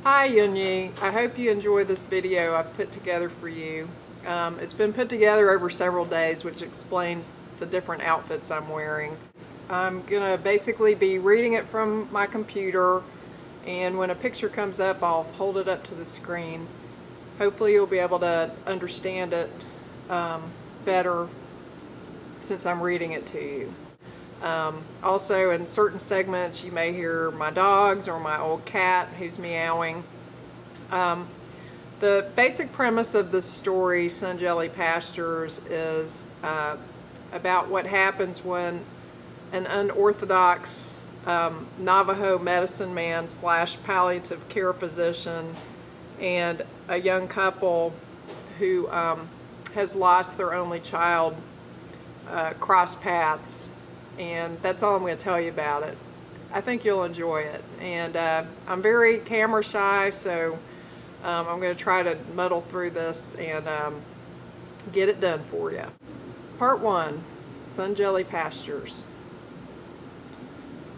Hi Yunyi, I hope you enjoy this video I've put together for you. It's been put together over several days, which explains the different outfits I'm wearing. I'm gonna basically be reading it from my computer, and when a picture comes up I'll hold it up to the screen. Hopefully you'll be able to understand it better since I'm reading it to you. Also, in certain segments you may hear my dogs or my old cat who's meowing. The basic premise of this story, Jelly Pastures, is about what happens when an unorthodox Navajo medicine man / palliative care physician and a young couple who has lost their only child cross paths. And that's all I'm going to tell you about it. I think you'll enjoy it. And I'm very camera shy, so I'm going to try to muddle through this and get it done for you. Part 1, Jelly Pastures.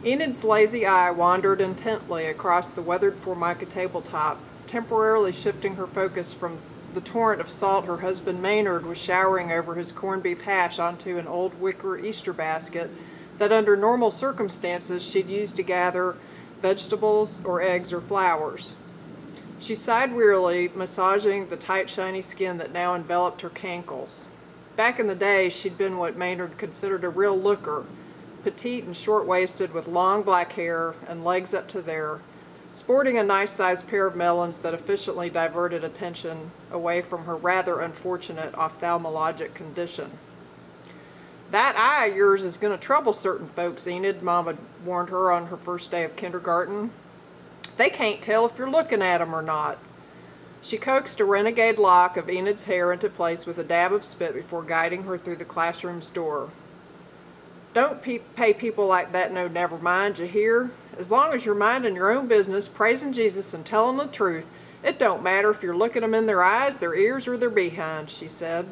Enid's lazy eye wandered intently across the weathered Formica tabletop, temporarily shifting her focus from the torrent of salt her husband Maynard was showering over his corned beef hash onto an old wicker Easter basket that under normal circumstances she'd use to gather vegetables or eggs or flowers. She sighed wearily, massaging the tight shiny skin that now enveloped her cankles. Back in the day she'd been what Maynard considered a real looker, petite and short-waisted with long black hair and legs up to there, sporting a nice-sized pair of melons that efficiently diverted attention away from her rather unfortunate ophthalmologic condition. "That eye of yours is going to trouble certain folks, Enid," Mama warned her on her first day of kindergarten. "They can't tell if you're looking at 'em or not." She coaxed a renegade lock of Enid's hair into place with a dab of spit before guiding her through the classroom's door. "Don't pay people like that no never mind, you hear? As long as you're minding your own business, praising Jesus and telling the truth, it don't matter if you're looking 'em in their eyes, their ears, or their behinds," she said,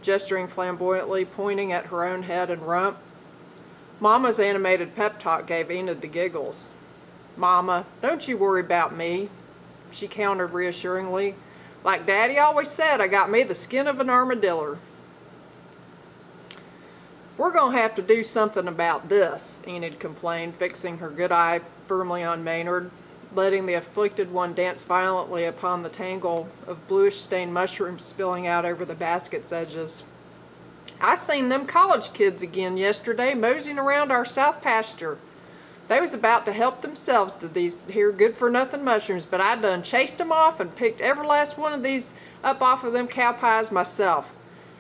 gesturing flamboyantly, pointing at her own head and rump. Mama's animated pep talk gave Enid the giggles. "Mama, don't you worry about me," she countered reassuringly. "Like Daddy always said, I got me the skin of an armadillo." "We're going to have to do something about this," Enid complained, fixing her good eye firmly on Maynard, letting the afflicted one dance violently upon the tangle of bluish-stained mushrooms spilling out over the basket's edges. "I seen them college kids again yesterday moseying around our south pasture. They was about to help themselves to these here good-for-nothing mushrooms, but I done chased 'em off and picked every last one of these up off of them cow pies myself.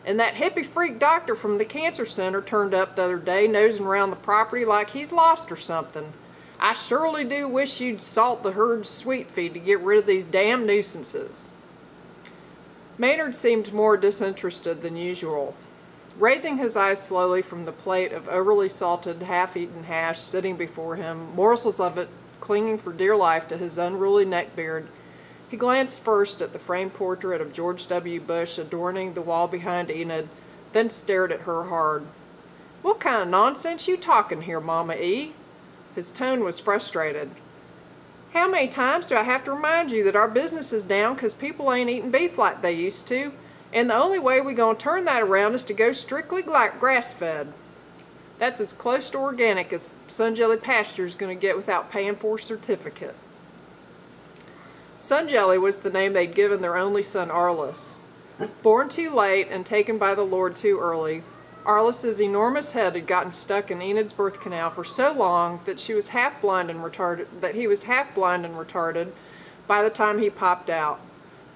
And that hippie freak doctor from the cancer center turned up the other day nosing around the property like he's lost or something. I surely do wish you'd salt the herd's sweet feed to get rid of these damn nuisances." Maynard seemed more disinterested than usual. Raising his eyes slowly from the plate of overly salted, half-eaten hash sitting before him, morsels of it clinging for dear life to his unruly neckbeard, he glanced first at the framed portrait of George W. Bush adorning the wall behind Enid, then stared at her hard. "What kind of nonsense you talking here, Mama E?" His tone was frustrated. "How many times do I have to remind you that our business is down 'cause people ain't eating beef like they used to, and the only way we gonna turn that around is to go strictly grass-fed. That's as close to organic as Jelly Pastures gonna get without paying for a certificate." Jelly was the name they'd given their only son Arliss. Born too late and taken by the Lord too early, Arliss's enormous head had gotten stuck in Enid's birth canal for so long that he was half blind and retarded by the time he popped out.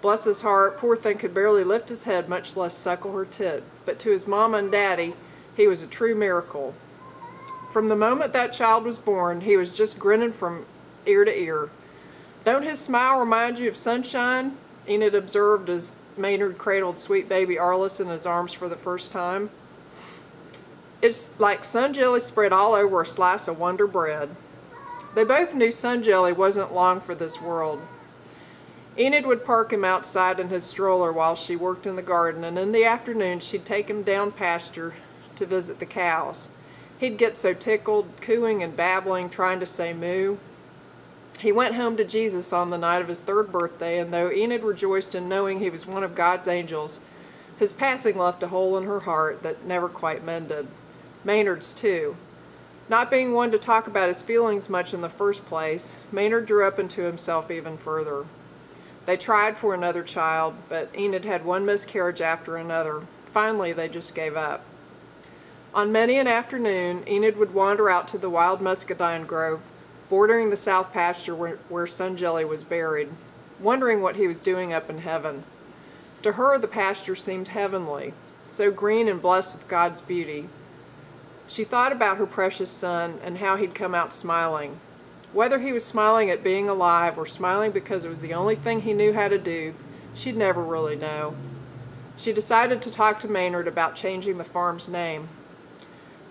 Bless his heart, poor thing could barely lift his head, much less suckle her tit, but to his mama and daddy, he was a true miracle. From the moment that child was born, he was just grinning from ear to ear. "Don't his smile remind you of sunshine?" Enid observed as Maynard cradled sweet baby Arliss in his arms for the first time. "It's like sun jelly spread all over a slice of Wonder Bread." They both knew Jelly wasn't long for this world. Enid would park him outside in his stroller while she worked in the garden, and in the afternoon she'd take him down pasture to visit the cows. He'd get so tickled, cooing and babbling, trying to say moo. He went home to Jesus on the night of his 3rd birthday, and though Enid rejoiced in knowing he was one of God's angels, his passing left a hole in her heart that never quite mended. Maynard's too. Not being one to talk about his feelings much in the first place, Maynard drew up into himself even further. They tried for another child, but Enid had one miscarriage after another. Finally, they just gave up. On many an afternoon, Enid would wander out to the wild muscadine grove, bordering the south pasture where son Jelly was buried, wondering what he was doing up in heaven. To her, the pasture seemed heavenly, so green and blessed with God's beauty. She thought about her precious son and how he'd come out smiling. Whether he was smiling at being alive or smiling because it was the only thing he knew how to do, she'd never really know. She decided to talk to Maynard about changing the farm's name.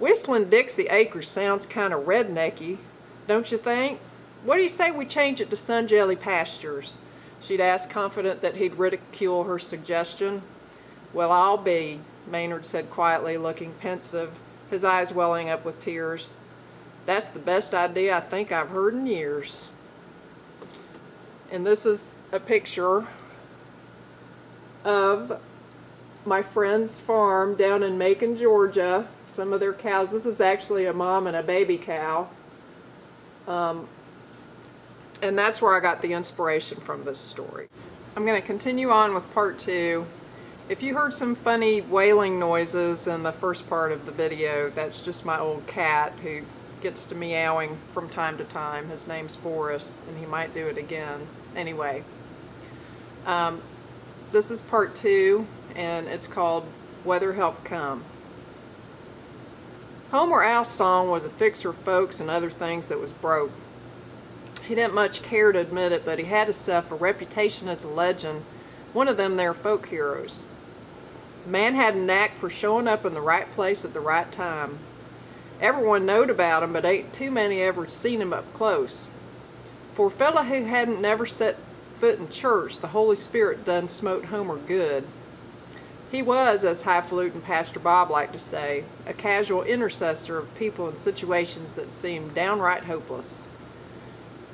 Whistling Dixie Acres sounds kind of rednecky, don't you think? What do you say we change it to Jelly Pastures? She'd asked, confident that he'd ridicule her suggestion. Well, I'll be, Maynard said quietly, looking pensive, his eyes welling up with tears. That's the best idea I think I've heard in years. And this is a picture of my friend's farm down in Macon, Georgia. Some of their cows. This is actually a mom and a baby cow. And that's where I got the inspiration from this story. I'm going to continue on with part 2. If you heard some funny wailing noises in the first part of the video, that's just my old cat who gets to meowing from time to time. His name's Boris, and he might do it again. Anyway, this is part 2, and it's called Weather Help Come. Homer Alsong was a fixer of folks and other things that was broke. He didn't much care to admit it, but he had himself a reputation as a legend, one of them there folk heroes. The man had a knack for showing up in the right place at the right time. Everyone knowed about him, but ain't too many ever seen him up close. For a fella who hadn't never set foot in church, the Holy Spirit done smote Homer good. He was, as highfalutin Pastor Bob liked to say, a casual intercessor of people in situations that seemed downright hopeless.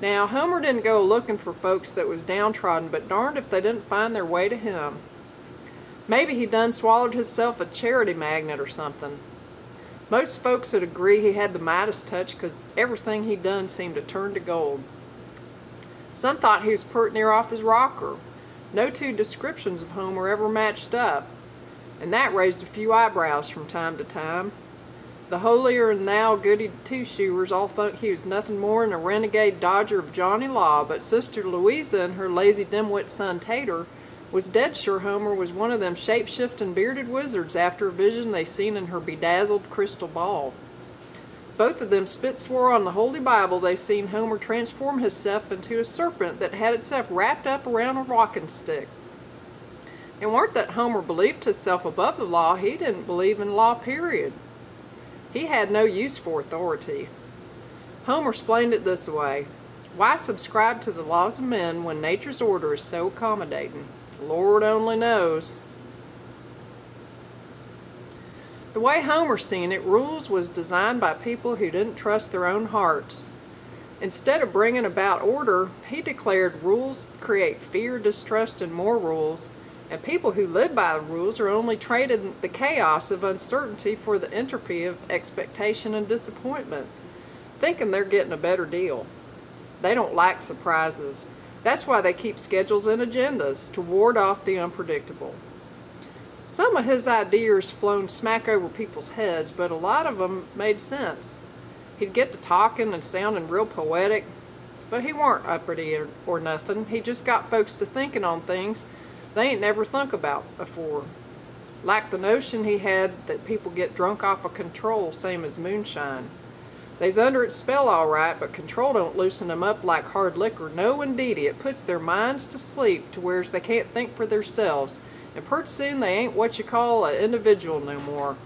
Now, Homer didn't go looking for folks that was downtrodden, but darned if they didn't find their way to him. Maybe he done swallowed himself a charity magnet or something. Most folks would agree he had the Midas touch, 'cause everything he done seemed to turn to gold. Some thought he was pert near off his rocker. No two descriptions of Homer ever matched up, and that raised a few eyebrows from time to time. The holier-than-thou goody two-shoers all thought he was nothing more than a renegade dodger of Johnny Law, but Sister Louisa and her lazy dimwit son Tater was dead sure Homer was one of them shape-shifting bearded wizards after a vision they seen in her bedazzled crystal ball. Both of them spit swore on the Holy Bible they seen Homer transform himself into a serpent that had itself wrapped up around a walking stick. It weren't that Homer believed himself above the law, he didn't believe in law, period. He had no use for authority. Homer explained it this way: why subscribe to the laws of men when nature's order is so accommodating? Lord only knows. The way Homer seen it, rules was designed by people who didn't trust their own hearts. Instead of bringing about order, he declared rules create fear, distrust, and more rules, and people who live by the rules are only traded the chaos of uncertainty for the entropy of expectation and disappointment, thinking they're getting a better deal. They don't like surprises. That's why they keep schedules and agendas, to ward off the unpredictable. Some of his ideas flown smack over people's heads, but a lot of them made sense. He'd get to talking and sounding real poetic, but he weren't uppity or nothing. He just got folks to thinking on things they ain't never thunk about before. Like the notion he had that people get drunk off of control, same as moonshine. They's under its spell all right, but control don't loosen them up like hard liquor. No, indeedy, it puts their minds to sleep to whereas they can't think for themselves, and pert soon they ain't what you call an individual no more.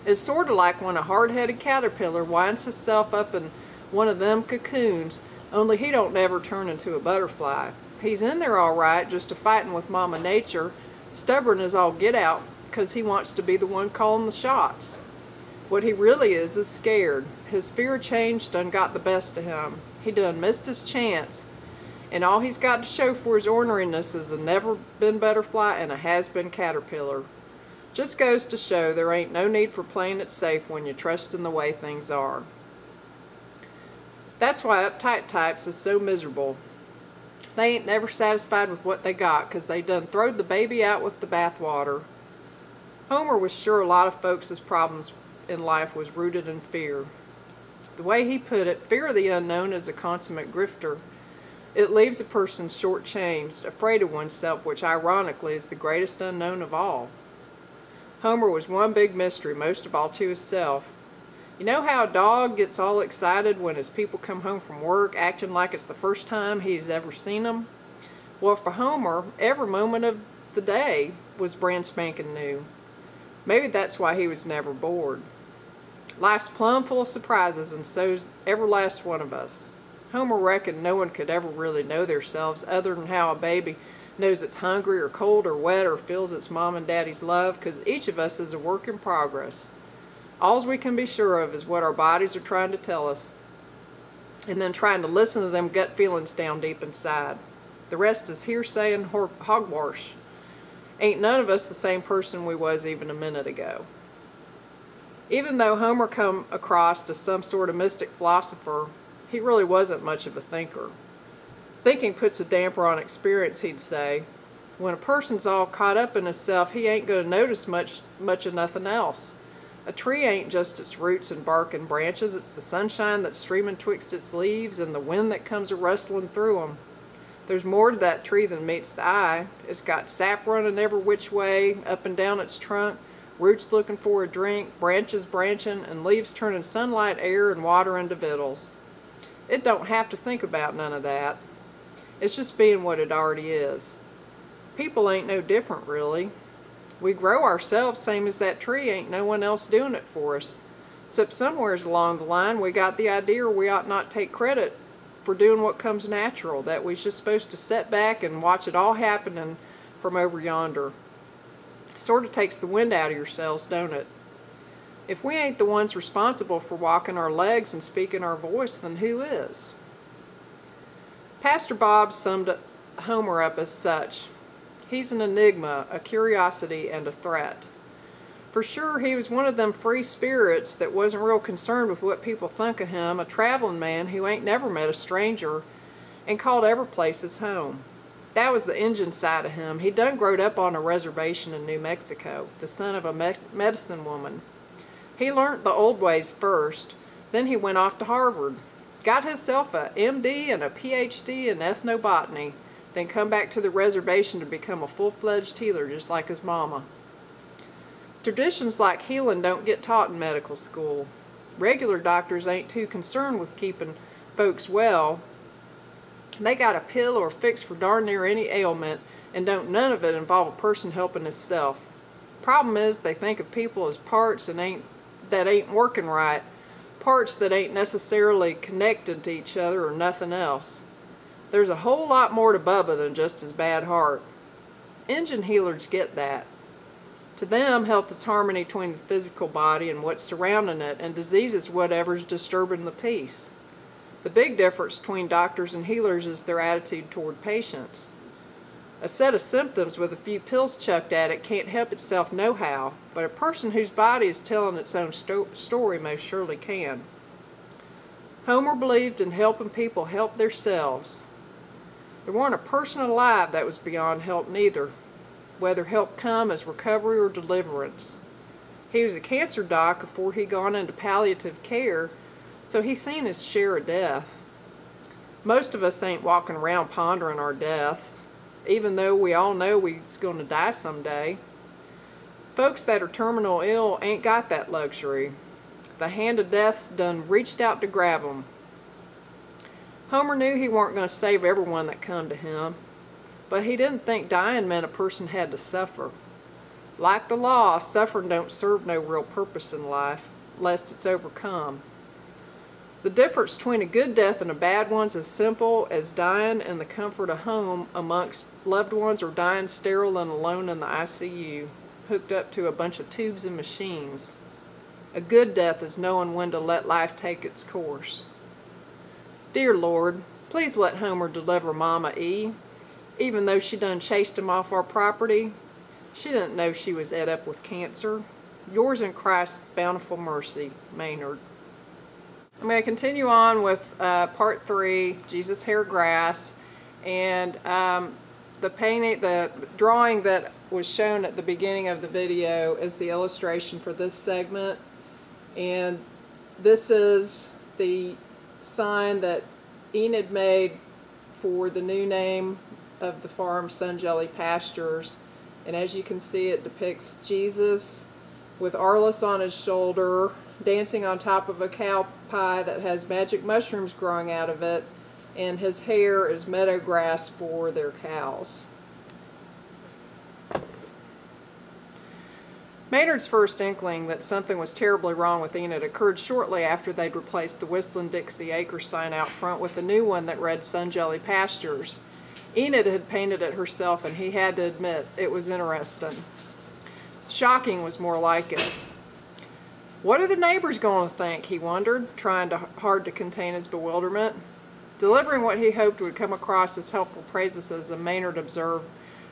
It's sort of like when a hard-headed caterpillar winds himself up in one of them cocoons, only he don't never turn into a butterfly. He's in there all right, just a-fighting with Mama Nature, stubborn as all get out, 'cause he wants to be the one calling the shots. What he really is scared. His fear of change done got the best of him. He done missed his chance, and all he's got to show for his orneriness is a never-been butterfly and a has-been caterpillar. Just goes to show there ain't no need for playing it safe when you trust in the way things are. That's why uptight types is so miserable. They ain't never satisfied with what they got, 'cause they done throwed the baby out with the bathwater. Homer was sure a lot of folks' problems in life was rooted in fear. The way he put it, fear of the unknown is a consummate grifter. It leaves a person shortchanged, afraid of oneself, which ironically is the greatest unknown of all. Homer was one big mystery, most of all to himself. You know how a dog gets all excited when his people come home from work, acting like it's the first time he's ever seen them? Well, for Homer, every moment of the day was brand spanking new. Maybe that's why he was never bored. Life's plumb full of surprises, and so's every last one of us. Homer reckoned no one could ever really know theirselves other than how a baby knows it's hungry or cold or wet or feels its mom and daddy's love, 'cause each of us is a work in progress. All we can be sure of is what our bodies are trying to tell us, and then trying to listen to them gut feelings down deep inside. The rest is hearsay and hogwash. Ain't none of us the same person we was even a minute ago. Even though Homer come across as some sort of mystic philosopher, he really wasn't much of a thinker. Thinking puts a damper on experience, he'd say. When a person's all caught up in himself, he ain't going to notice much of nothing else. A tree ain't just its roots and bark and branches, it's the sunshine that's streaming twixt its leaves and the wind that comes a-rustling through 'em. There's more to that tree than meets the eye. It's got sap running every which way, up and down its trunk, roots looking for a drink, branches branching, and leaves turning sunlight, air, and water into victuals. It don't have to think about none of that. It's just being what it already is. People ain't no different, really. We grow ourselves same as that tree, ain't no one else doing it for us. Except somewheres along the line we got the idea we ought not take credit for doing what comes natural, that we's just supposed to sit back and watch it all happening from over yonder. Sort of takes the wind out of yourselves, don't it? If we ain't the ones responsible for walking our legs and speaking our voice, then who is? Pastor Bob summed Homer up as such. He's an enigma, a curiosity, and a threat. For sure, he was one of them free spirits that wasn't real concerned with what people think of him, a traveling man who ain't never met a stranger and called every place his home. That was the Injun side of him. He done growed up on a reservation in New Mexico, the son of a medicine woman. He learnt the old ways first, then he went off to Harvard, got himself a MD and a PhD in ethnobotany, then come back to the reservation to become a full-fledged healer just like his mama. Traditions like healing don't get taught in medical school. Regular doctors ain't too concerned with keeping folks well. They got a pill or fix for darn near any ailment, and don't none of it involve a person helping himself. Problem is, they think of people as parts that ain't working right, parts that ain't necessarily connected to each other or nothing else. There's a whole lot more to Bubba than just his bad heart. Injun healers get that. To them, health is harmony between the physical body and what's surrounding it, and disease is whatever's disturbing the peace. The big difference between doctors and healers is their attitude toward patients. A set of symptoms with a few pills chucked at it can't help itself nohow, but a person whose body is telling its own story most surely can. Homer believed in helping people help themselves. There weren't a person alive that was beyond help neither, whether help come as recovery or deliverance. He was a cancer doc before he gone into palliative care, so he seen his share of death. Most of us ain't walking around pondering our deaths, even though we all know we's going to die someday. Folks that are terminal ill ain't got that luxury. The hand of death's done reached out to grab 'em. Homer knew he weren't going to save everyone that come to him, but he didn't think dying meant a person had to suffer. Like the law, suffering don't serve no real purpose in life, lest it's overcome. The difference between a good death and a bad one's as simple as dying in the comfort of home amongst loved ones or dying sterile and alone in the ICU, hooked up to a bunch of tubes and machines. A good death is knowing when to let life take its course. Dear Lord, please let Homer deliver Mama E. Even though she done chased him off our property, she didn't know she was ed up with cancer. Yours in Christ's bountiful mercy, Maynard. I'm going to continue on with part 3, Jesus Hair Grass, and the drawing that was shown at the beginning of the video is the illustration for this segment, and this is the sign that Enid made for the new name of the farm, Jelly Pastures, and as you can see, it depicts Jesus with Arliss on his shoulder, dancing on top of a cow pie that has magic mushrooms growing out of it, and his hair is meadow grass for their cows. Maynard's first inkling that something was terribly wrong with Enid occurred shortly after they'd replaced the Whistling Dixie Acres sign out front with a new one that read Jelly Pastures. Enid had painted it herself, and he had to admit it was interesting. Shocking was more like it. What are the neighbors going to think, he wondered, trying hard to contain his bewilderment. Delivering what he hoped would come across as helpful criticism, Maynard observed,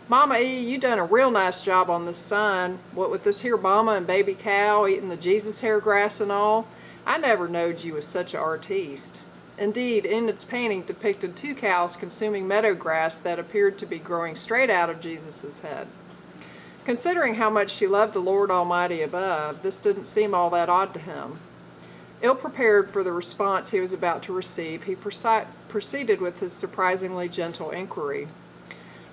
"Mama E, you done a real nice job on this sign. What with this here mama and baby cow eating the Jesus hair grass and all, I never knowed you was such an artiste." Indeed, Enid's painting depicted 2 cows consuming meadow grass that appeared to be growing straight out of Jesus' head. Considering how much she loved the Lord Almighty above, this didn't seem all that odd to him. Ill-prepared for the response he was about to receive, he proceeded with his surprisingly gentle inquiry.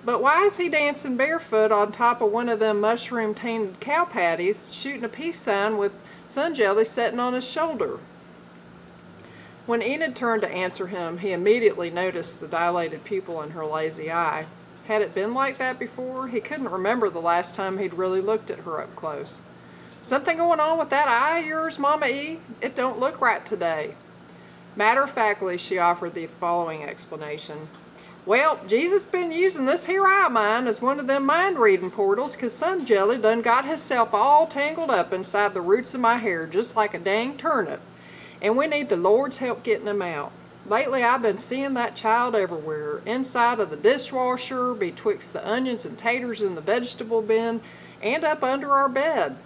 "But why is he dancing barefoot on top of one of them mushroom-tainted cow patties, shooting a peace sign with sun jelly setting on his shoulder?" When Enid turned to answer him, he immediately noticed the dilated pupil in her lazy eye. Had it been like that before? He couldn't remember the last time he'd really looked at her up close. "Something going on with that eye of yours, Mama E? It don't look right today." Matter-of-factly, she offered the following explanation. "Well, Jesus been using this here eye of mine as one of them mind-reading portals, 'cause Sun Jelly done got hisself all tangled up inside the roots of my hair just like a dang turnip, and we need the Lord's help getting him out. Lately I've been seeing that child everywhere, inside of the dishwasher, betwixt the onions and taters in the vegetable bin, and up under our bed.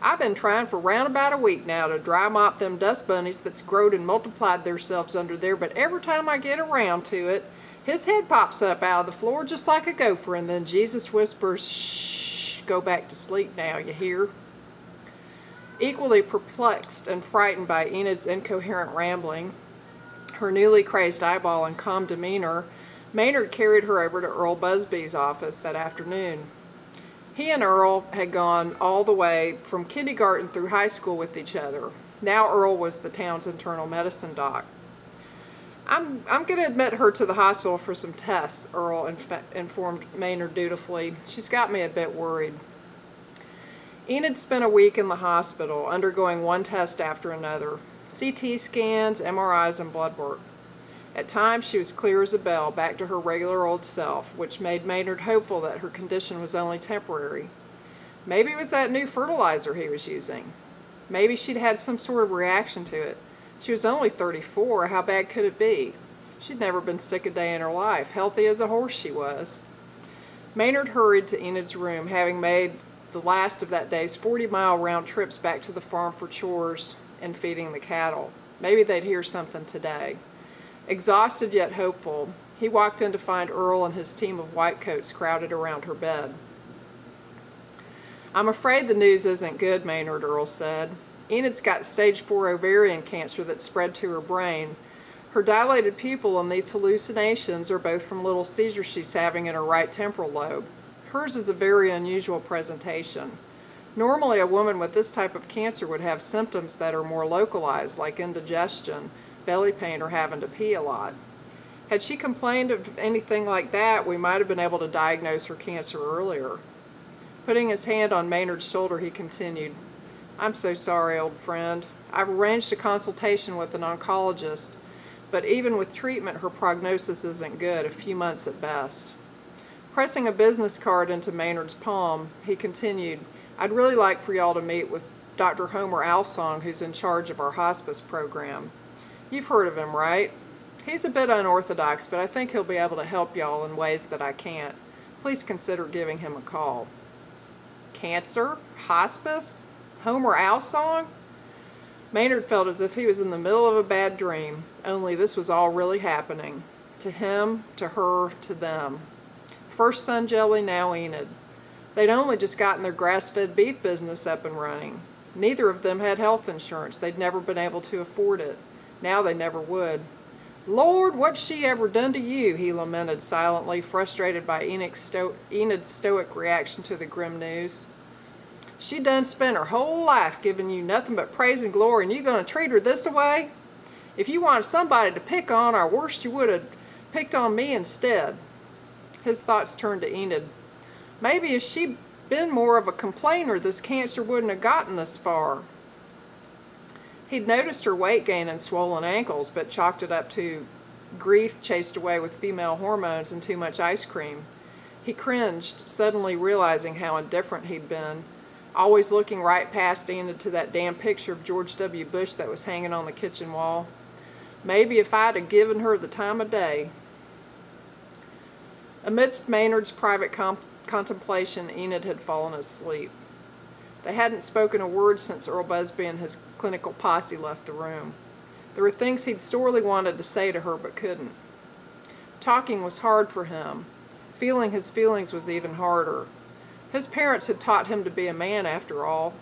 I've been trying for round about a week now to dry mop them dust bunnies that's growed and multiplied theirselves under there, but every time I get around to it, his head pops up out of the floor just like a gopher, and then Jesus whispers, 'Shh, go back to sleep now, you hear?'" Equally perplexed and frightened by Enid's incoherent rambling, her newly crazed eyeball and calm demeanor, Maynard carried her over to Earl Busby's office that afternoon. He and Earl had gone all the way from kindergarten through high school with each other. Now Earl was the town's internal medicine doc. I'm going to admit her to the hospital for some tests," Earl informed Maynard dutifully. "She's got me a bit worried." Enid spent a week in the hospital, undergoing one test after another. CT scans, MRIs, and blood work. At times she was clear as a bell, back to her regular old self, which made Maynard hopeful that her condition was only temporary. Maybe it was that new fertilizer he was using. Maybe she'd had some sort of reaction to it. She was only 34, how bad could it be? She'd never been sick a day in her life, healthy as a horse she was. Maynard hurried to Enid's room, having made the last of that day's 40-mile round trips back to the farm for chores and feeding the cattle. Maybe they'd hear something today. Exhausted yet hopeful, he walked in to find Earl and his team of whitecoats crowded around her bed. "I'm afraid the news isn't good, Maynard," Earl said. "Enid's got stage 4 ovarian cancer that's spread to her brain. Her dilated pupil and these hallucinations are both from little seizures she's having in her right temporal lobe. Hers is a very unusual presentation. Normally, a woman with this type of cancer would have symptoms that are more localized, like indigestion, belly pain, or having to pee a lot. Had she complained of anything like that, we might have been able to diagnose her cancer earlier." Putting his hand on Maynard's shoulder, he continued, "I'm so sorry, old friend. I've arranged a consultation with an oncologist, but even with treatment, her prognosis isn't good, a few months at best." Pressing a business card into Maynard's palm, he continued, "I'd really like for y'all to meet with Dr. Homer Alsong, who's in charge of our hospice program. You've heard of him, right? He's a bit unorthodox, but I think he'll be able to help y'all in ways that I can't. Please consider giving him a call. Cancer? Hospice? Homer Alsong? Maynard felt as if he was in the middle of a bad dream, only this was all really happening. To him, to her, to them. First son Jelly, now Enid. They'd only just gotten their grass-fed beef business up and running. Neither of them had health insurance. They'd never been able to afford it. Now they never would. Lord, what's she ever done to you? He lamented silently, frustrated by Enid's stoic reaction to the grim news. She done spent her whole life giving you nothing but praise and glory, and you gonna treat her this way? If you wanted somebody to pick on, or worse, you would have picked on me instead. His thoughts turned to Enid. Maybe if she'd been more of a complainer, this cancer wouldn't have gotten this far. He'd noticed her weight gain and swollen ankles, but chalked it up to grief chased away with female hormones and too much ice cream. He cringed, suddenly realizing how indifferent he'd been, always looking right past Enid to that damn picture of George W. Bush that was hanging on the kitchen wall. Maybe if I'd have given her the time of day. Amidst Maynard's private contemplation, Enid had fallen asleep. They hadn't spoken a word since Earl Busby and his clinical posse left the room. There were things he'd sorely wanted to say to her but couldn't. Talking was hard for him. Feeling his feelings was even harder. His parents had taught him to be a man, after all.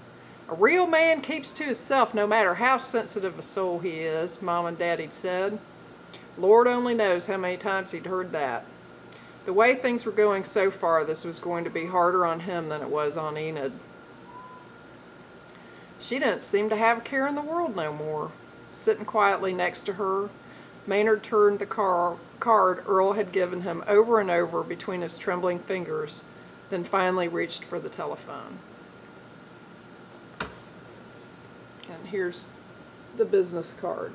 A real man keeps to himself no matter how sensitive a soul he is, Mom and Daddy'd said. Lord only knows how many times he'd heard that. The way things were going so far, this was going to be harder on him than it was on Enid. She didn't seem to have a care in the world no more. Sitting quietly next to her, Maynard turned the card Earl had given him over and over between his trembling fingers, then finally reached for the telephone. And here's the business card.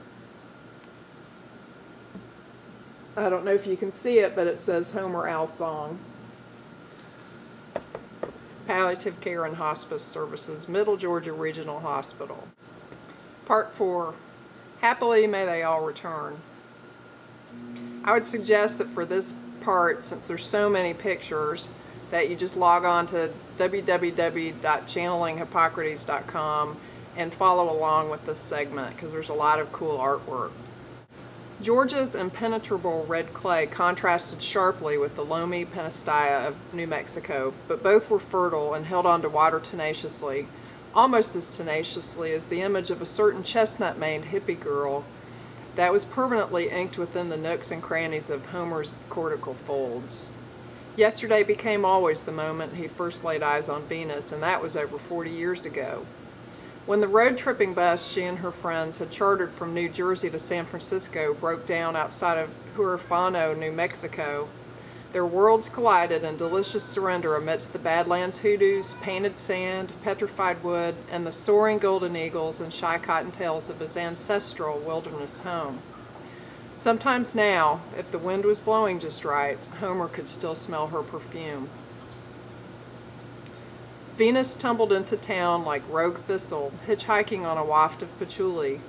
I don't know if you can see it, but it says Homer Alsong. Palliative Care and Hospice Services, Middle Georgia Regional Hospital. Part 4. Happily may they all return. I would suggest that for this part, since there's so many pictures, that you just log on to www.channelinghippocrates.com and follow along with this segment, because there's a lot of cool artwork. Georgia's impenetrable red clay contrasted sharply with the loamy penistaya of New Mexico, but both were fertile and held on to water tenaciously, almost as tenaciously as the image of a certain chestnut-maned hippie girl that was permanently inked within the nooks and crannies of Homer's cortical folds. Yesterday became always the moment he first laid eyes on Venus, and that was over 40 years ago. When the road-tripping bus she and her friends had chartered from New Jersey to San Francisco broke down outside of Huerfano, New Mexico, their worlds collided in delicious surrender amidst the Badlands hoodoos, painted sand, petrified wood, and the soaring golden eagles and shy cottontails of his ancestral wilderness home. Sometimes now, if the wind was blowing just right, Homer could still smell her perfume. Venus tumbled into town like rogue thistle, hitchhiking on a waft of patchouli,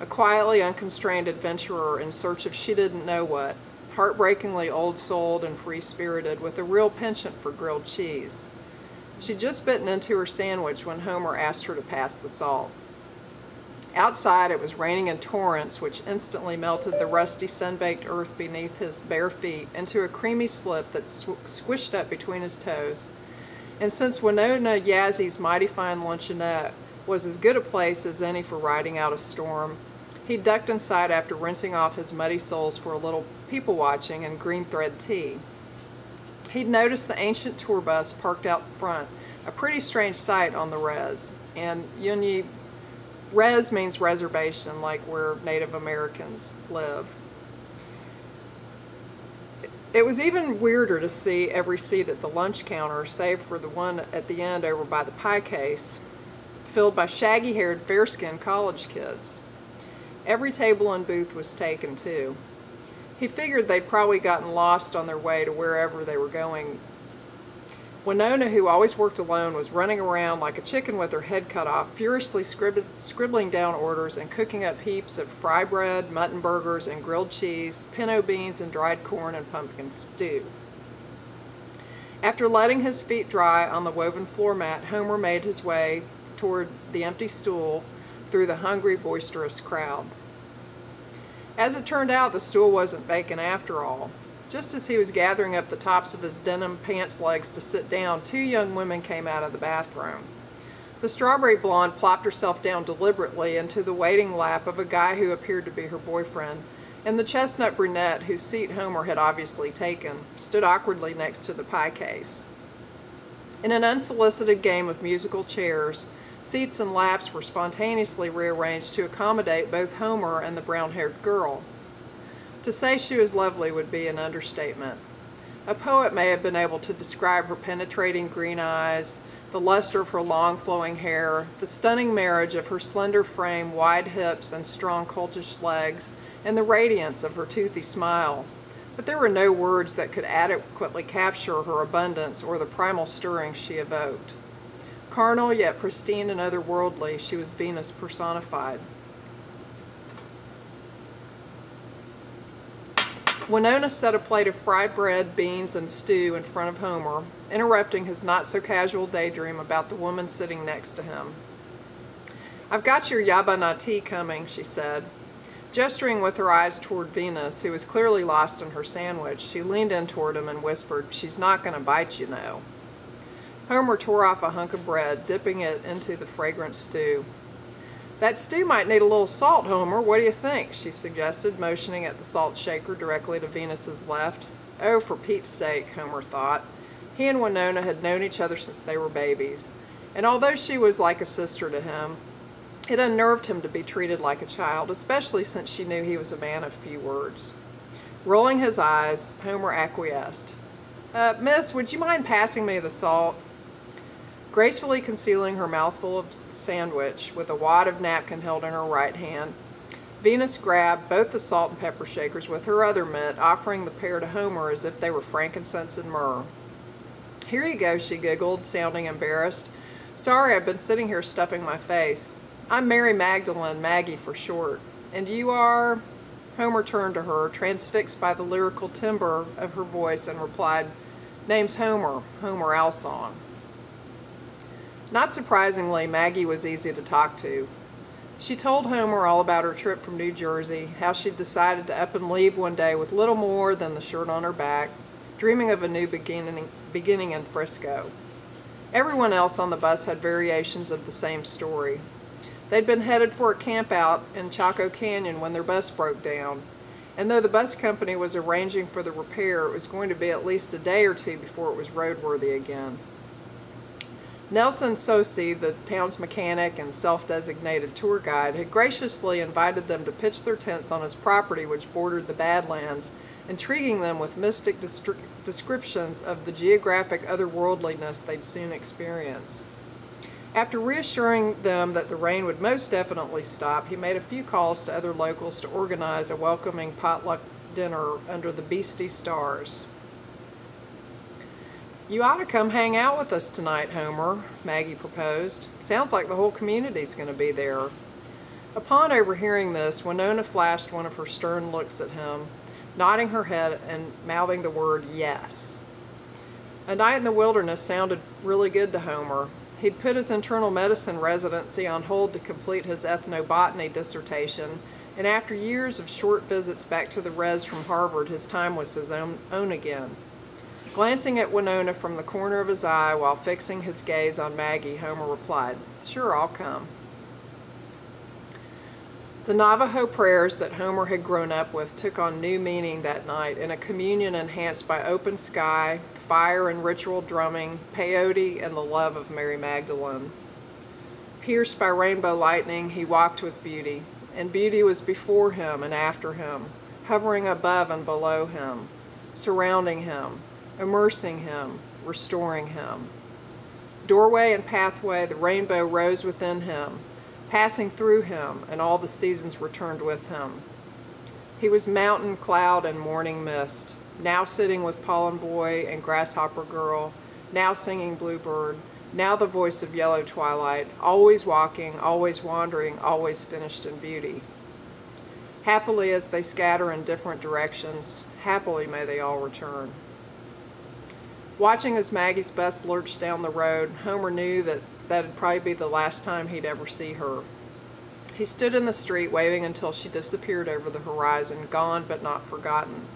a quietly unconstrained adventurer in search of she didn't know what, heartbreakingly old-souled and free-spirited, with a real penchant for grilled cheese. She'd just bitten into her sandwich when Homer asked her to pass the salt. Outside it was raining in torrents, which instantly melted the rusty sun-baked earth beneath his bare feet into a creamy slip that squished up between his toes. And since Winona Yazzy's mighty fine luncheonette was as good a place as any for riding out a storm, he ducked inside after rinsing off his muddy soles for a little people-watching and green thread tea. He'd noticed the ancient tour bus parked out front, a pretty strange sight on the res. And Yunyi, res means reservation, like where Native Americans live. It was even weirder to see every seat at the lunch counter, save for the one at the end over by the pie case, filled by shaggy-haired, fair-skinned college kids. Every table and booth was taken, too. He figured they'd probably gotten lost on their way to wherever they were going. Winona, who always worked alone, was running around like a chicken with her head cut off, furiously scribbling down orders and cooking up heaps of fry bread, mutton burgers, and grilled cheese, pinto beans, and dried corn and pumpkin stew. After letting his feet dry on the woven floor mat, Homer made his way toward the empty stool through the hungry, boisterous crowd. As it turned out, the stool wasn't vacant after all. Just as he was gathering up the tops of his denim pants legs to sit down, 2 young women came out of the bathroom. The strawberry blonde plopped herself down deliberately into the waiting lap of a guy who appeared to be her boyfriend, and the chestnut brunette, whose seat Homer had obviously taken, stood awkwardly next to the pie case. In an unsolicited game of musical chairs, seats and laps were spontaneously rearranged to accommodate both Homer and the brown-haired girl. To say she was lovely would be an understatement. A poet may have been able to describe her penetrating green eyes, the luster of her long flowing hair, the stunning marriage of her slender frame, wide hips, and strong coltish legs, and the radiance of her toothy smile. But there were no words that could adequately capture her abundance or the primal stirrings she evoked. Carnal yet pristine and otherworldly, she was Venus personified. Winona set a plate of fried bread, beans, and stew in front of Homer, interrupting his not-so-casual daydream about the woman sitting next to him. "I've got your yaba na tea coming," she said. Gesturing with her eyes toward Venus, who was clearly lost in her sandwich, she leaned in toward him and whispered, "She's not going to bite, you know." Homer tore off a hunk of bread, dipping it into the fragrant stew. "That stew might need a little salt, Homer. What do you think?" she suggested, motioning at the salt shaker directly to Venus's left. Oh, for Pete's sake, Homer thought. He and Winona had known each other since they were babies, and although she was like a sister to him, it unnerved him to be treated like a child, especially since she knew he was a man of few words. Rolling his eyes, Homer acquiesced. Miss, would you mind passing me the salt?" Gracefully concealing her mouthful of sandwich with a wad of napkin held in her right hand, Venus grabbed both the salt and pepper shakers with her other mitt, offering the pair to Homer as if they were frankincense and myrrh. "Here you go," she giggled, sounding embarrassed. "Sorry, I've been sitting here stuffing my face. I'm Mary Magdalene, Maggie for short. And you are?" Homer turned to her, transfixed by the lyrical timbre of her voice, and replied, "Name's Homer, Homer Alsong." Not surprisingly, Maggie was easy to talk to. She told Homer all about her trip from New Jersey, how she'd decided to up and leave one day with little more than the shirt on her back, dreaming of a new beginning in Frisco. Everyone else on the bus had variations of the same story. They'd been headed for a campout in Chaco Canyon when their bus broke down, and though the bus company was arranging for the repair, it was going to be at least a day or two before it was roadworthy again. Nelson Sosi, the town's mechanic and self-designated tour guide, had graciously invited them to pitch their tents on his property, which bordered the Badlands, intriguing them with mystic descriptions of the geographic otherworldliness they'd soon experience. After reassuring them that the rain would most definitely stop, he made a few calls to other locals to organize a welcoming potluck dinner under the beastie stars. "You ought to come hang out with us tonight, Homer," Maggie proposed. "Sounds like the whole community's going to be there." Upon overhearing this, Winona flashed one of her stern looks at him, nodding her head and mouthing the word yes. A night in the wilderness sounded really good to Homer. He'd put his internal medicine residency on hold to complete his ethnobotany dissertation, and after years of short visits back to the res from Harvard, his time was his own again. Glancing at Winona from the corner of his eye while fixing his gaze on Maggie, Homer replied, "Sure, I'll come." The Navajo prayers that Homer had grown up with took on new meaning that night in a communion enhanced by open sky, fire and ritual drumming, peyote, and the love of Mary Magdalene. Pierced by rainbow lightning, he walked with beauty, and beauty was before him and after him, hovering above and below him, surrounding him, immersing him, restoring him. Doorway and pathway, the rainbow rose within him, passing through him, and all the seasons returned with him. He was mountain, cloud, and morning mist, now sitting with pollen boy and grasshopper girl, now singing bluebird, now the voice of yellow twilight, always walking, always wandering, always finished in beauty. Happily as they scatter in different directions, happily may they all return. Watching as Maggie's bus lurched down the road, Homer knew that that'd probably be the last time he'd ever see her. He stood in the street waving until she disappeared over the horizon, gone but not forgotten.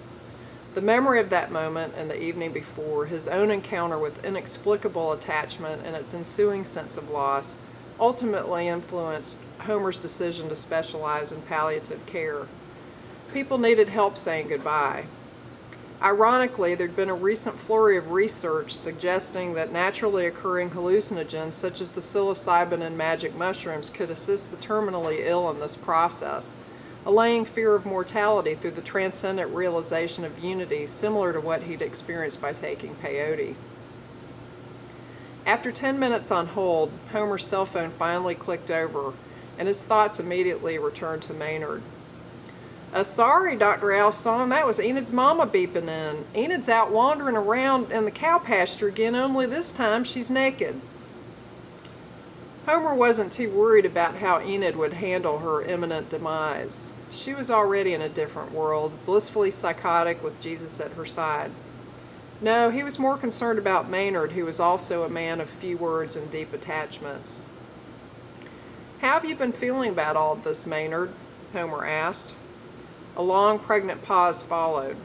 The memory of that moment and the evening before, his own encounter with inexplicable attachment and its ensuing sense of loss, ultimately influenced Homer's decision to specialize in palliative care. People needed help saying goodbye. Ironically, there'd been a recent flurry of research suggesting that naturally occurring hallucinogens such as the psilocybin and magic mushrooms could assist the terminally ill in this process, allaying fear of mortality through the transcendent realization of unity similar to what he'd experienced by taking peyote. After 10 minutes on hold, Homer's cell phone finally clicked over, and his thoughts immediately returned to Maynard. Sorry, Dr. Alsong, that was Enid's mama beeping in. Enid's out wandering around in the cow pasture again, only this time she's naked. Homer wasn't too worried about how Enid would handle her imminent demise. She was already in a different world, blissfully psychotic with Jesus at her side. No, he was more concerned about Maynard, who was also a man of few words and deep attachments. How have you been feeling about all of this, Maynard? Homer asked. A long, pregnant pause followed.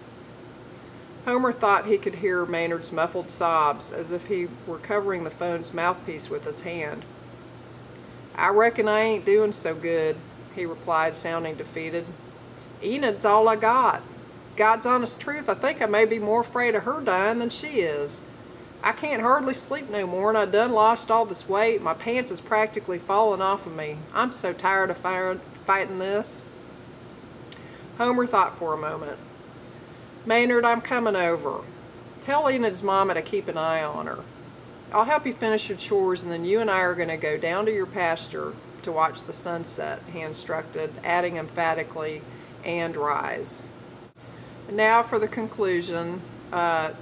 Homer thought he could hear Maynard's muffled sobs, as if he were covering the phone's mouthpiece with his hand. I reckon I ain't doing so good, he replied, sounding defeated. Enid's all I got. God's honest truth, I think I may be more afraid of her dying than she is. I can't hardly sleep no more, and I done lost all this weight. My pants is practically falling off of me. I'm so tired of fighting this. Homer thought for a moment. Maynard, I'm coming over. Tell Enid's mama to keep an eye on her. I'll help you finish your chores, and then you and I are going to go down to your pasture to watch the sunset, he instructed, adding emphatically, and rise. And now for the conclusion of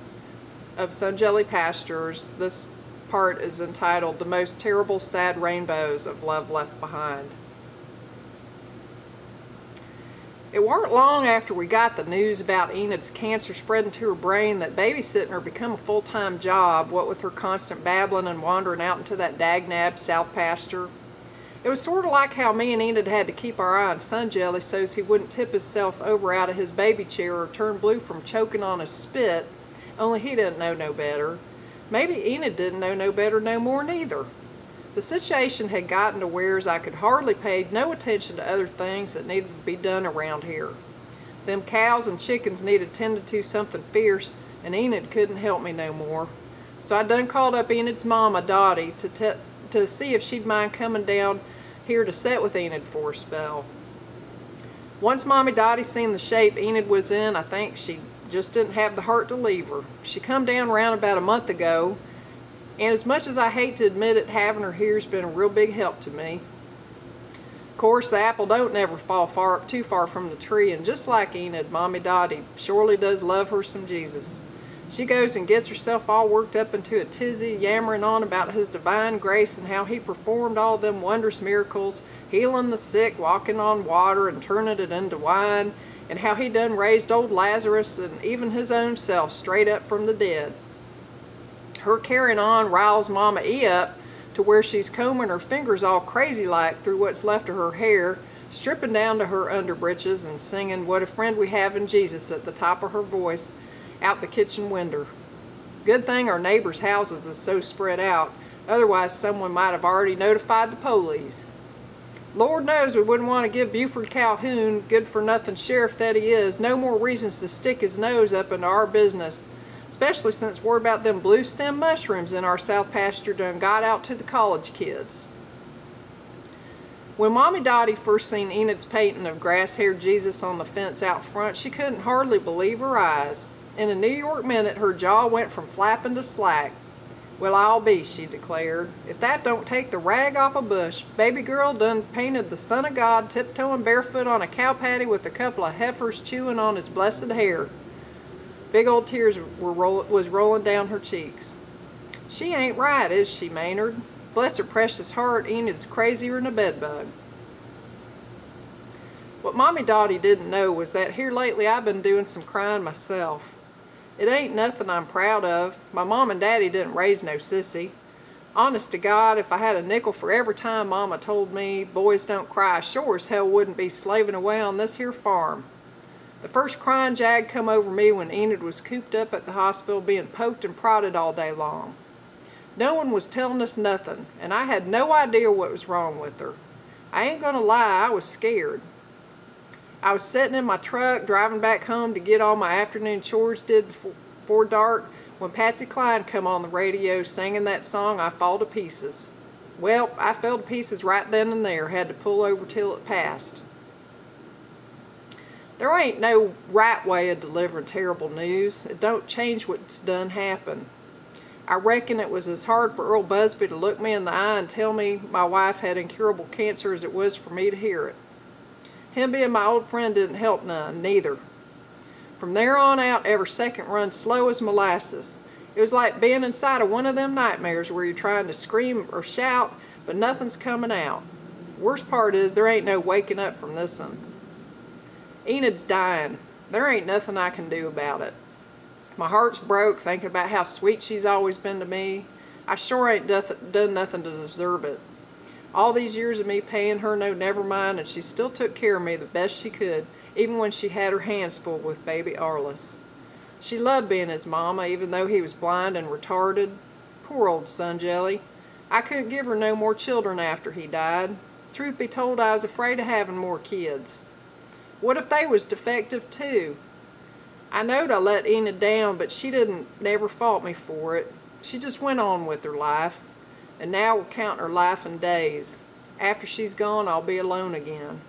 some Jelly Pastures. This part is entitled The Most Terrible Sad Rainbows of Love Left Behind. It weren't long after we got the news about Enid's cancer spreading to her brain that babysitting her become a full-time job, what with her constant babbling and wandering out into that dag-nabbed south pasture. It was sort of like how me and Enid had to keep our eye on Sun Jelly so's he wouldn't tip himself over out of his baby chair or turn blue from choking on his spit, only he didn't know no better. Maybe Enid didn't know no better no more neither. The situation had gotten to whereas I could hardly pay no attention to other things that needed to be done around here. Them cows and chickens needed tended to something fierce, and Enid couldn't help me no more. So I done called up Enid's mama, Dottie, to see if she'd mind coming down here to set with Enid for a spell. Once Mommy Dottie seen the shape Enid was in, I think she just didn't have the heart to leave her. She come down round about a month ago, and as much as I hate to admit it, having her here's been a real big help to me. Of course, the apple don't never fall too far from the tree, and just like Enid, Mommy Dottie surely does love her some Jesus. She goes and gets herself all worked up into a tizzy, yammering on about his divine grace and how he performed all them wondrous miracles, healing the sick, walking on water and turning it into wine, and how he done raised old Lazarus and even his own self straight up from the dead. Her carrying on riles Mama E up to where she's combing her fingers all crazy-like through what's left of her hair, stripping down to her underbritches and singing What a Friend We Have in Jesus at the top of her voice out the kitchen window. Good thing our neighbors' houses is so spread out, otherwise someone might have already notified the police. Lord knows we wouldn't want to give Buford Calhoun, good-for-nothing sheriff that he is, no more reasons to stick his nose up into our business, especially since word about them blue stem mushrooms in our south pasture done got out to the college kids. When Mommy Dottie first seen Enid's painting of grass-haired Jesus on the fence out front, she couldn't hardly believe her eyes. In a New York minute, her jaw went from flapping to slack. Well, I'll be, she declared. If that don't take the rag off a bush, baby girl done painted the Son of God tiptoeing barefoot on a cow patty with a couple of heifers chewing on his blessed hair. Big old tears was rolling down her cheeks. She ain't right, is she, Maynard? Bless her precious heart, Enid's crazier than a bedbug. What Mommy Dottie didn't know was that here lately I've been doing some crying myself. It ain't nothing I'm proud of. My mom and daddy didn't raise no sissy. Honest to God, if I had a nickel for every time Mama told me boys don't cry, I sure as hell wouldn't be slaving away on this here farm. The first crying jag come over me when Enid was cooped up at the hospital being poked and prodded all day long. No one was telling us nothing, and I had no idea what was wrong with her. I ain't gonna lie, I was scared. I was sitting in my truck, driving back home to get all my afternoon chores did before dark, when Patsy Cline come on the radio singing that song, I Fall to Pieces. Well, I fell to pieces right then and there, had to pull over till it passed. There ain't no right way of delivering terrible news. It don't change what's done happen. I reckon it was as hard for Earl Busby to look me in the eye and tell me my wife had incurable cancer as it was for me to hear it. Him being my old friend didn't help none, neither. From there on out, every second run slow as molasses. It was like being inside of one of them nightmares where you're trying to scream or shout, but nothing's coming out. Worst part is there ain't no waking up from this one. Enid's dying. There ain't nothing I can do about it. My heart's broke thinking about how sweet she's always been to me. I sure ain't done nothing to deserve it. All these years of me paying her no never mind, and she still took care of me the best she could, even when she had her hands full with baby Arliss. She loved being his mama, even though he was blind and retarded. Poor old son Jelly. I couldn't give her no more children after he died. Truth be told, I was afraid of having more kids. What if they was defective too? I knowed I let Enid down, but she didn't never fault me for it. She just went on with her life. And now we're counting her life in days. After she's gone, I'll be alone again.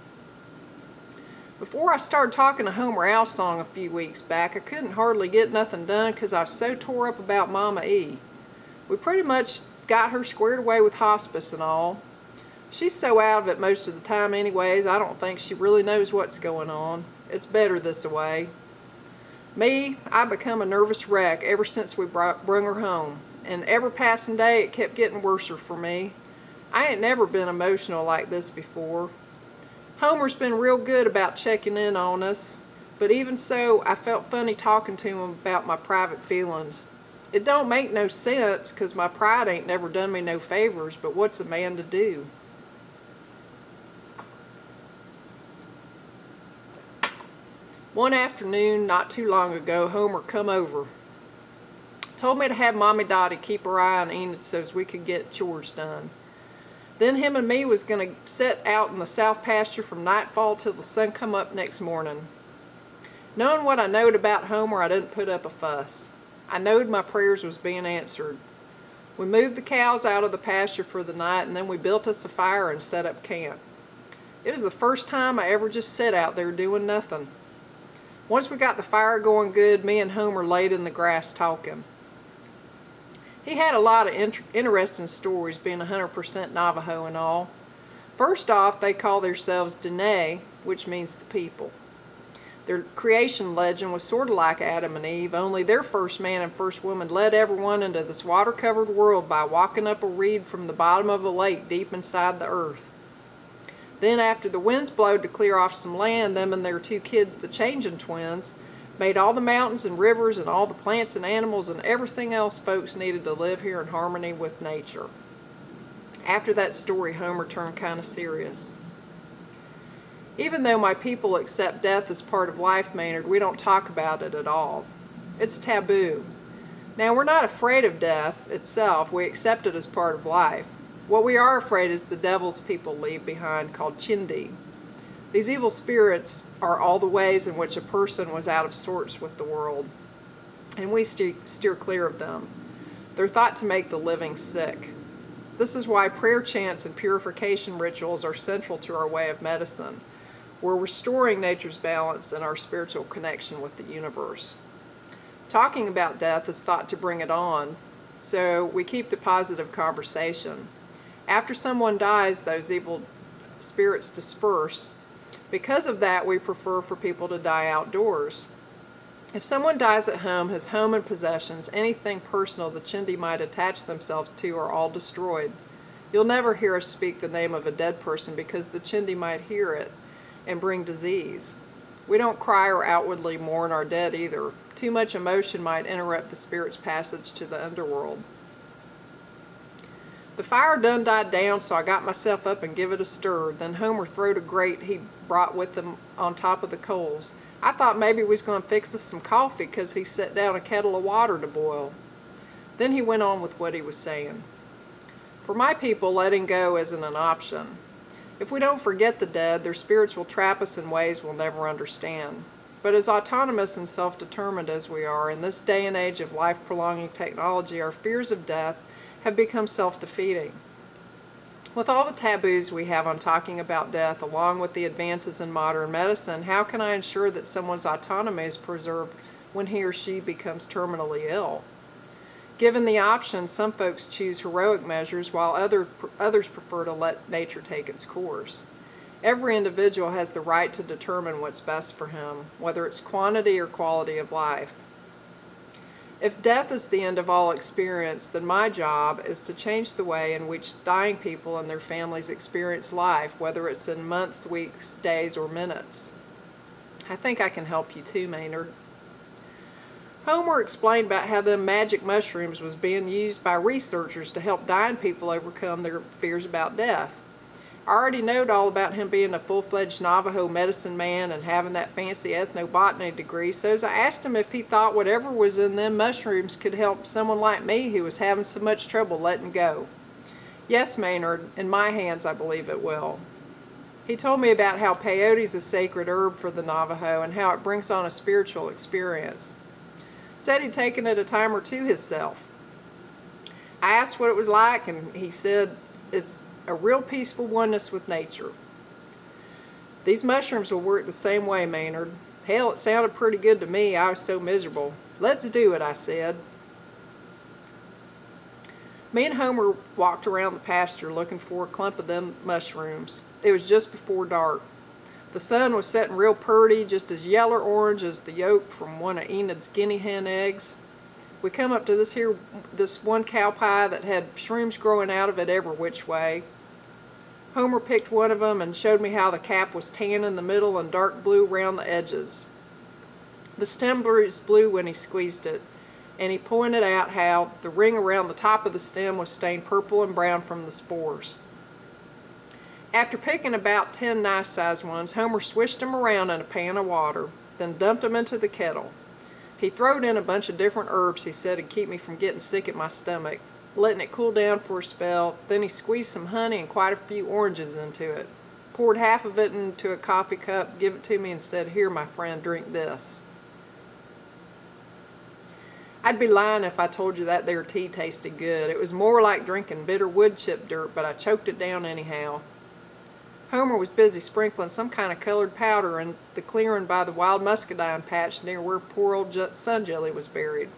Before I started talking to Homer Alsong a few weeks back, I couldn't hardly get nothing done because I was so tore up about Mama E. We pretty much got her squared away with hospice and all. She's so out of it most of the time anyways, I don't think she really knows what's going on. It's better this way. Me, I become a nervous wreck ever since we brung her home. And every passing day it kept getting worser for me. I ain't never been emotional like this before. Homer's been real good about checking in on us, but even so, I felt funny talking to him about my private feelings. It don't make no sense, 'cause my pride ain't never done me no favors, but what's a man to do? One afternoon, not too long ago, Homer come over. Told me to have Mommy Dottie keep her eye on Enid so's we could get chores done. Then him and me was going to set out in the south pasture from nightfall till the sun come up next morning. Knowing what I knowed about Homer, I didn't put up a fuss. I knowed my prayers was being answered. We moved the cows out of the pasture for the night, and then we built us a fire and set up camp. It was the first time I ever just sat out there doing nothing. Once we got the fire going good, me and Homer laid in the grass talking. He had a lot of interesting stories, being 100% Navajo and all. First off, they call themselves Dene, which means the people. Their creation legend was sort of like Adam and Eve, only their first man and first woman led everyone into this water-covered world by walking up a reed from the bottom of a lake deep inside the earth. Then after the winds blowed to clear off some land, them and their two kids, the Changing Twins, made all the mountains and rivers and all the plants and animals and everything else folks needed to live here in harmony with nature. After that story, Homer turned kind of serious. Even though my people accept death as part of life, Maynard, we don't talk about it at all. It's taboo. Now, we're not afraid of death itself. We accept it as part of life. What we are afraid is the devils people leave behind, called Chindi. These evil spirits are all the ways in which a person was out of sorts with the world, and we steer clear of them. They're thought to make the living sick. This is why prayer chants and purification rituals are central to our way of medicine. We're restoring nature's balance and our spiritual connection with the universe. Talking about death is thought to bring it on, so we keep the positive conversation. After someone dies, those evil spirits disperse. Because of that, we prefer for people to die outdoors. If someone dies at home, his home and possessions, anything personal the Chindi might attach themselves to, are all destroyed. You'll never hear us speak the name of a dead person because the Chindi might hear it and bring disease. We don't cry or outwardly mourn our dead either. Too much emotion might interrupt the spirit's passage to the underworld. The fire done died down, so I got myself up and give it a stir. Then Homer throwed a grate he brought with him on top of the coals. I thought maybe we was going to fix us some coffee because he set down a kettle of water to boil. Then he went on with what he was saying. For my people, letting go isn't an option. If we don't forget the dead, their spirits will trap us in ways we'll never understand. But as autonomous and self-determined as we are, in this day and age of life-prolonging technology, our fears of death have become self-defeating. With all the taboos we have on talking about death, along with the advances in modern medicine, how can I ensure that someone's autonomy is preserved when he or she becomes terminally ill? Given the option, some folks choose heroic measures while others prefer to let nature take its course. Every individual has the right to determine what's best for him, whether it's quantity or quality of life. If death is the end of all experience, then my job is to change the way in which dying people and their families experience life, whether it's in months, weeks, days, or minutes. I think I can help you too, Maynard. Homer explained about how them magic mushrooms was being used by researchers to help dying people overcome their fears about death. I already knowed all about him being a full-fledged Navajo medicine man and having that fancy ethnobotany degree, so I asked him if he thought whatever was in them mushrooms could help someone like me who was having so much trouble letting go. Yes, Maynard, in my hands I believe it will. He told me about how peyote's a sacred herb for the Navajo and how it brings on a spiritual experience. Said he'd taken it a time or two himself. I asked what it was like, and he said it's a real peaceful oneness with nature. These mushrooms will work the same way, Maynard. Hell, it sounded pretty good to me. I was so miserable. Let's do it, I said. Me and Homer walked around the pasture looking for a clump of them mushrooms. It was just before dark. The sun was setting real purty, just as yeller orange as the yolk from one of Enid's guinea hen eggs. We come up to this one cow pie that had shrooms growing out of it every which way. Homer picked one of them and showed me how the cap was tan in the middle and dark blue around the edges. The stem was blue when he squeezed it, and he pointed out how the ring around the top of the stem was stained purple and brown from the spores. After picking about 10 nice-sized ones, Homer swished them around in a pan of water, then dumped them into the kettle. He throwed in a bunch of different herbs he said would keep me from getting sick at my stomach, letting it cool down for a spell. Then he squeezed some honey and quite a few oranges into it, poured half of it into a coffee cup, gave it to me, and said, "Here, my friend, drink this." I'd be lying if I told you that there tea tasted good. It was more like drinking bitter wood chip dirt, but I choked it down anyhow. Homer was busy sprinkling some kind of colored powder in the clearing by the wild muscadine patch near where poor old Sun Jelly was buried.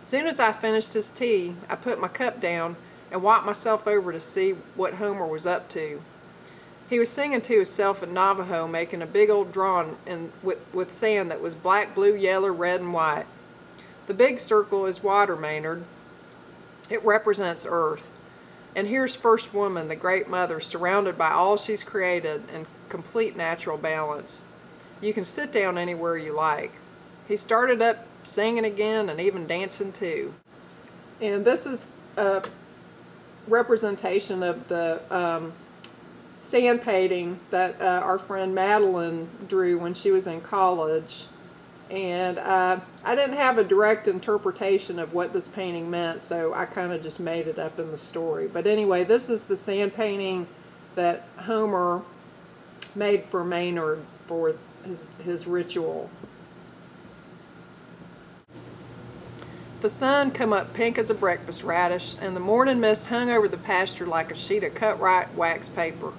Soon as I finished his tea, I put my cup down and walked myself over to see what Homer was up to. He was singing to himself in Navajo, making a big old drawing with sand that was black, blue, yellow, red, and white. The big circle is water, Maynard. It represents Earth. And here's First Woman, the Great Mother, surrounded by all she's created in complete natural balance. You can sit down anywhere you like. He started up singing again and even dancing too. And this is a representation of the sand painting that our friend Madeline drew when she was in college. And I didn't have a direct interpretation of what this painting meant, so I kind of just made it up in the story. But anyway, this is the sand painting that Homer made for Maynard for his ritual. The sun come up pink as a breakfast radish, and the morning mist hung over the pasture like a sheet of cut-right wax paper.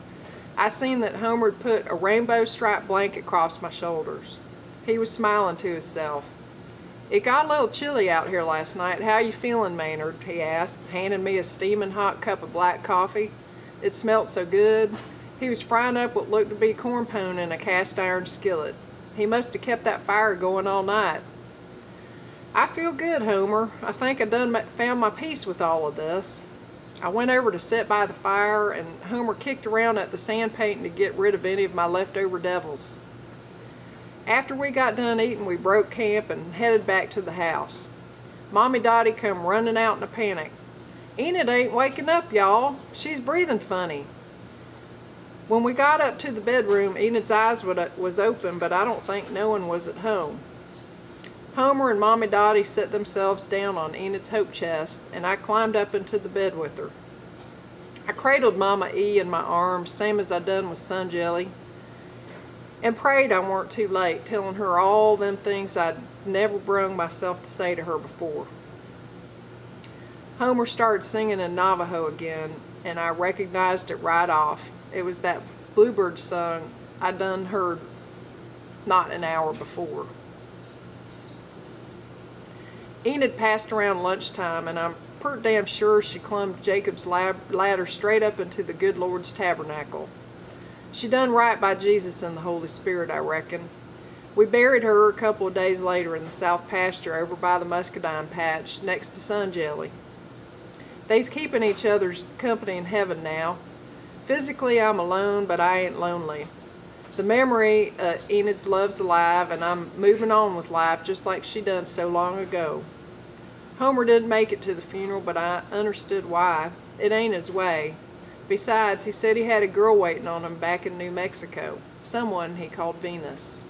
I seen that Homer had put a rainbow-striped blanket across my shoulders. He was smiling to himself. "It got a little chilly out here last night. How you feeling, Maynard?" he asked, handing me a steaming hot cup of black coffee. It smelt so good. He was frying up what looked to be corn pone in a cast iron skillet. He must have kept that fire going all night. I feel good, Homer. I think I done found my peace with all of this. I went over to sit by the fire, and Homer kicked around at the sand painting to get rid of any of my leftover devils. After we got done eating, we broke camp and headed back to the house. Mommy Dottie come running out in a panic. Enid ain't waking up, y'all. She's breathing funny. When we got up to the bedroom, Enid's eyes was open, but I don't think no one was at home. Homer and Mommy Dottie set themselves down on Enid's hope chest, and I climbed up into the bed with her. I cradled Mama E in my arms, same as I done with Son Jelly, and prayed I weren't too late, telling her all them things I'd never brung myself to say to her before. Homer started singing in Navajo again, and I recognized it right off. It was that bluebird song I done heard not an hour before. Enid passed around lunchtime, and I'm pretty damn sure she climbed Jacob's ladder straight up into the good Lord's tabernacle. She done right by Jesus and the Holy Spirit, I reckon. We buried her a couple of days later in the south pasture over by the muscadine patch next to Son Jelly. They's keeping each other's company in heaven now. Physically, I'm alone, but I ain't lonely. The memory of Enid's love's alive, and I'm moving on with life just like she done so long ago. Homer didn't make it to the funeral, but I understood why. It ain't his way. Besides, he said he had a girl waiting on him back in New Mexico, someone he called Venus.